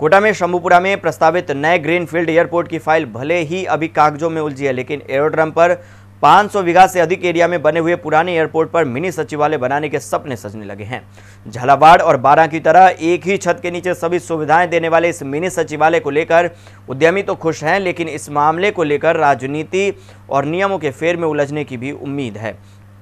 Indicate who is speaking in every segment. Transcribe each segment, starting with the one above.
Speaker 1: कोटा में शंभूपुरा में प्रस्तावित नए ग्रीनफील्ड एयरपोर्ट की फाइल भले ही अभी कागजों में उलझी है, लेकिन एरोड्रम पर 500 बीघा से अधिक एरिया में बने हुए पुराने एयरपोर्ट पर मिनी सचिवालय बनाने के सपने सजने लगे हैं। झालावाड़ और बारां की तरह एक ही छत के नीचे सभी सुविधाएं देने वाले इस मिनी सचिवालय को लेकर उद्यमी तो खुश हैं, लेकिन इस मामले को लेकर राजनीति और नियमों के फेर में उलझने की भी उम्मीद है।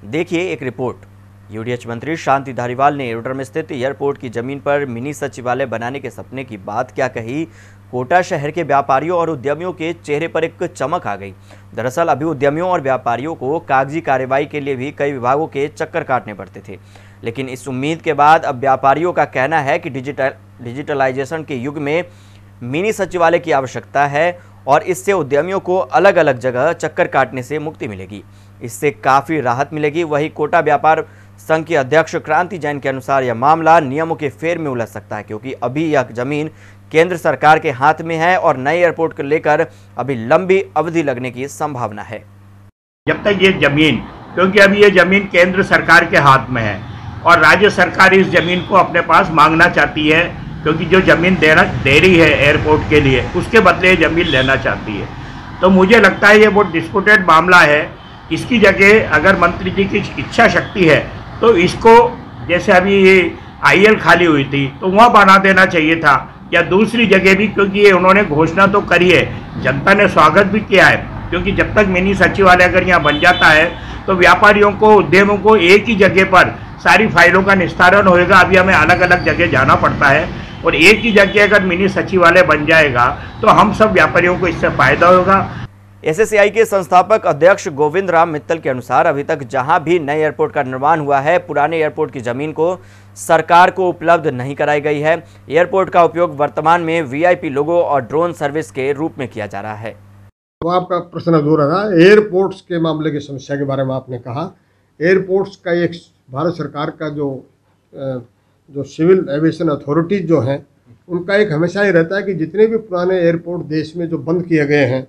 Speaker 1: देखिए एक रिपोर्ट। यूडीएच मंत्री शांति धारीवाल ने एरोड्रम स्थित एयरपोर्ट की जमीन पर मिनी सचिवालय बनाने के सपने की बात क्या कही। कोटा शहर के व्यापारियों और उद्यमियों के चेहरे पर एक चमक आ गई। दरअसल अभी उद्यमियों और व्यापारियों को कागजी कार्रवाई के लिए भी कई विभागों के चक्कर काटने पड़ते थे, लेकिन इस उम्मीद के बाद अब व्यापारियों का कहना है कि डिजिटलाइजेशन के युग में मिनी सचिवालय की आवश्यकता है और इससे उद्यमियों को अलग अलग जगह चक्कर काटने से मुक्ति मिलेगी। इससे काफ़ी राहत मिलेगी। वहीं कोटा व्यापार संघ के अध्यक्ष क्रांति जैन के अनुसार यह मामला नियमों के फेर में उलझ सकता है, क्योंकि अभी यह जमीन केंद्र सरकार के हाथ में है और नए एयरपोर्ट को लेकर अभी लंबी अवधि लगने की संभावना है।
Speaker 2: जब तक ये जमीन, क्योंकि अभी ये जमीन केंद्र सरकार के हाथ में है और राज्य सरकार इस जमीन को अपने पास मांगना चाहती है, क्योंकि जो जमीन दे रही है एयरपोर्ट के लिए उसके बदले जमीन लेना चाहती है। तो मुझे लगता है ये बहुत डिस्प्यूटेड मामला है। इसकी जगह अगर मंत्री जी की इच्छा शक्ति है तो इसको, जैसे अभी ये आईएल खाली हुई थी तो वहाँ बना देना चाहिए था, या दूसरी जगह भी, क्योंकि ये उन्होंने घोषणा तो करी है, जनता ने स्वागत भी किया है। क्योंकि जब तक मिनी सचिवालय अगर यहाँ बन जाता है तो व्यापारियों को, उद्यमों को एक ही जगह पर सारी फाइलों का निस्तारण होएगा। अभी हमें अलग अलग जगह जाना पड़ता है और एक ही जगह अगर मिनी सचिवालय बन जाएगा तो हम सब व्यापारियों को इससे फायदा होगा।
Speaker 1: एसएससीआई के संस्थापक अध्यक्ष गोविंद राम मित्तल के अनुसार अभी तक जहां भी नए एयरपोर्ट का निर्माण हुआ है, पुराने एयरपोर्ट की जमीन को सरकार को उपलब्ध नहीं कराई गई है। एयरपोर्ट का उपयोग वर्तमान में वीआईपी लोगों और ड्रोन सर्विस के रूप में किया जा रहा है।
Speaker 3: तो आपका प्रश्न अधूरा था। एयरपोर्ट्स के मामले की समस्या के बारे में आपने कहा। एयरपोर्ट्स का एक भारत सरकार का जो सिविल एविएशन अथॉरिटीज जो हैं, उनका एक हमेशा ही रहता है कि जितने भी पुराने एयरपोर्ट देश में जो बंद किए गए हैं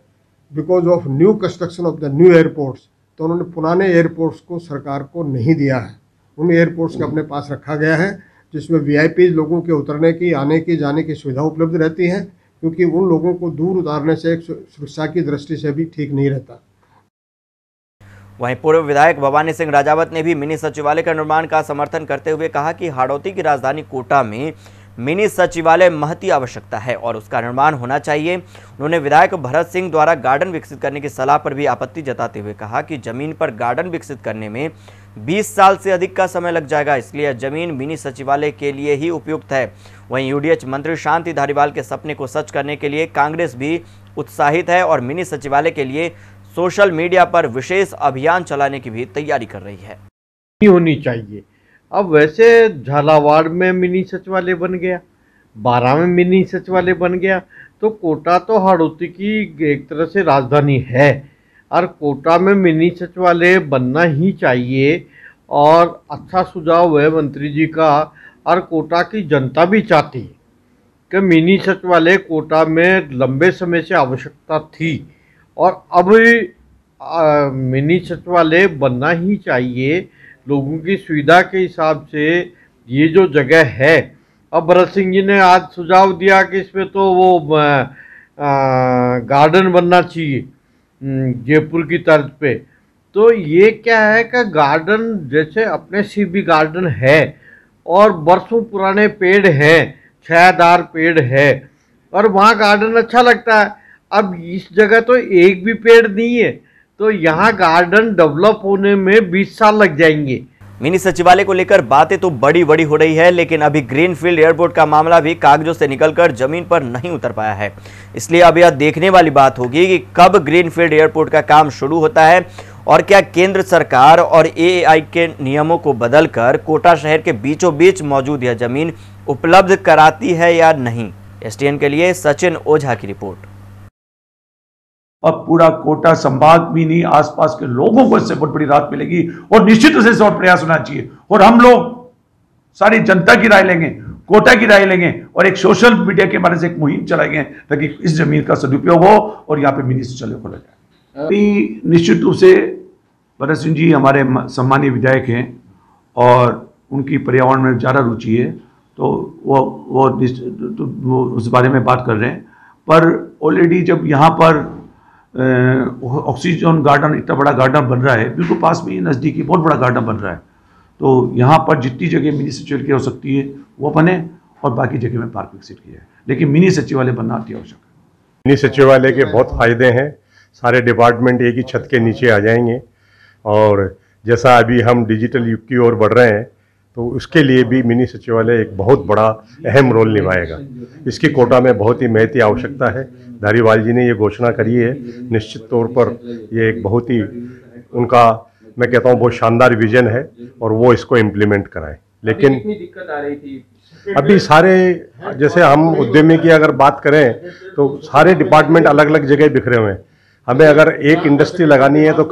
Speaker 3: because of new construction of the new airports, तो उन्होंने पुराने एयरपोर्ट्स को सरकार को नहीं दिया है। उन एयरपोर्ट्स को अपने पास रखा गया है जिसमें वीआईपी लोगों के उतरने की, आने की, जाने की सुविधा उपलब्ध रहती है, क्योंकि उन लोगों को दूर उतारने से सुरक्षा की दृष्टि से भी ठीक नहीं रहता।
Speaker 1: वहीं पूर्व विधायक भवानी सिंह राजावत ने भी मिनी सचिवालय का निर्माण का समर्थन करते हुए कहा कि हाड़ौती की राजधानी कोटा में मिनी सचिवालय महती आवश्यकता है और उसका निर्माण होना चाहिए। उन्होंने विधायक भरत सिंह द्वारा गार्डन विकसित करने की सलाह पर भी आपत्ति जताते हुए कहा कि जमीन पर गार्डन विकसित करने में 20 साल से अधिक का समय लग जाएगा, इसलिए जमीन मिनी सचिवालय के लिए ही उपयुक्त है। वहीं यूडीएच मंत्री शांति धारीवाल के सपने को सच करने के लिए कांग्रेस भी उत्साहित है और मिनी सचिवालय के लिए सोशल मीडिया पर विशेष अभियान चलाने की भी तैयारी कर रही है।
Speaker 4: होनी चाहिए। अब वैसे झालावाड़ में मिनी सचिवालय बन गया, बारां में मिनी सचिवालय बन गया, तो कोटा तो हाड़ौती की एक तरह से राजधानी है और कोटा में मिनी सचिवालय बनना ही चाहिए। और अच्छा सुझाव है मंत्री जी का, और कोटा की जनता भी चाहती है कि मिनी सचिवालय कोटा में लंबे समय से आवश्यकता थी और अब मिनी सचिवालय बनना ही चाहिए लोगों की सुविधा के हिसाब से। ये जो जगह है, अब भरत सिंह जी ने आज सुझाव दिया कि इसमें तो वो गार्डन बनना चाहिए जयपुर की तर्ज पे। तो ये क्या है कि गार्डन, जैसे अपने सीबी गार्डन है और बरसों पुराने पेड़ हैं, छायादार पेड़ है और वहाँ गार्डन अच्छा लगता है। अब इस जगह तो एक भी पेड़ नहीं है, तो यहाँ गार्डन डेवलप होने में 20 साल लग जाएंगे।
Speaker 1: मिनी सचिवालय को लेकर बातें तो बड़ी बड़ी हो रही है, लेकिन अभी ग्रीनफील्ड एयरपोर्ट का मामला भी कागजों से निकलकर जमीन पर नहीं उतर पाया है। इसलिए अब यह देखने वाली बात होगी कि कब ग्रीनफील्ड एयरपोर्ट का काम शुरू होता है और क्या केंद्र सरकार और एएआई के नियमों को बदलकर कोटा शहर के बीचों बीच मौजूद यह जमीन उपलब्ध कराती है या नहीं। एसटीएन के लिए सचिन ओझा की रिपोर्ट।
Speaker 5: और पूरा कोटा संभाग भी नहीं, आसपास के लोगों को इससे बहुत बड़ी राहत मिलेगी और निश्चित रूप से और प्रयास होना चाहिए। और हम लोग सारी जनता की राय लेंगे, कोटा की राय लेंगे और एक सोशल मीडिया के बारे से एक मुहिम चलाएंगे ताकि इस जमीन का सदुपयोग हो और यहाँ पे मिनी सचिवालय खोला जाए। निश्चित रूप से भरत सिंह जी हमारे सम्मानीय विधायक हैं और उनकी पर्यावरण में ज़्यादा रुचि है, तो वो उस बारे में बात कर रहे हैं। पर ऑलरेडी जब यहाँ पर ऑक्सीजन गार्डन, इतना बड़ा गार्डन बन रहा है, बिल्कुल पास में ही नज़दीकी बहुत बड़ा गार्डन बन रहा है, तो यहाँ पर जितनी जगह मिनी सचिवालय की हो सकती है वो बने और बाकी जगह में पार्क विकसित किया है, लेकिन मिनी सचिवालय बनना अति आवश्यक है।
Speaker 6: मिनी सचिवालय के बहुत फायदे हैं, सारे डिपार्टमेंट एक ही छत के नीचे आ जाएंगे और जैसा अभी हम डिजिटल युग की ओर बढ़ रहे हैं तो उसके लिए भी मिनी सचिवालय एक बहुत बड़ा अहम रोल निभाएगा। इसकी कोटा में बहुत ही महती आवश्यकता है। धारीवाल जी ने ये घोषणा करी है, निश्चित तौर पर ये एक बहुत ही उनका, मैं कहता हूँ, बहुत शानदार विजन है और वो इसको इम्प्लीमेंट कराए। लेकिन
Speaker 7: दिक्कत आ रही थी
Speaker 6: अभी सारे, जैसे हम उद्यमी की अगर बात करें तो सारे डिपार्टमेंट अलग अलग जगह बिखरे हुए हैं। हमें अगर एक इंडस्ट्री लगानी है तो